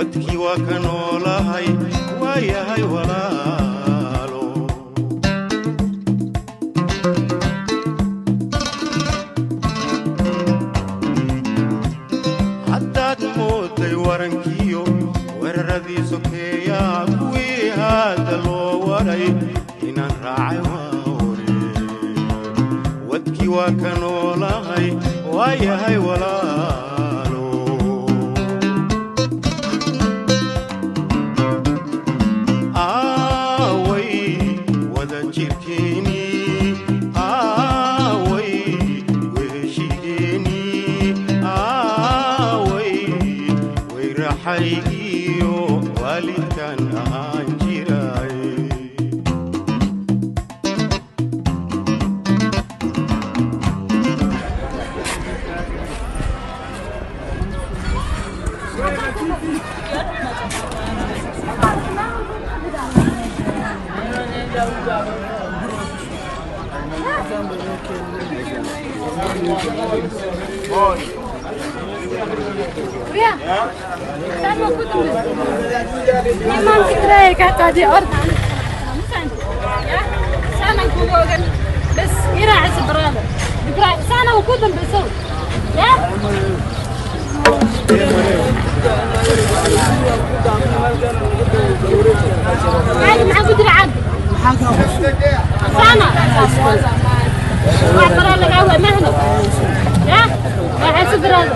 wadkii waa ka noolahay waayahay walaalo haddaad mooday warankiyo weeraradii sokeeyaa kuwii hadda loo waray inaan raacay wadkii waa ka noolahay waayahay walaalo aaway wada jirkeeni aaway weeshigeeni aaway way raaxaygiyo waalidkan ahaan jiray ويا سامع كنت ما فكرة كاتدي أرض سامع كوجن بس يراعي سبرادة بكرة سامع وكودن بصوت يا عادي ما حد يلعب سامع وعبر لك أول مهنة يا راح سبرادة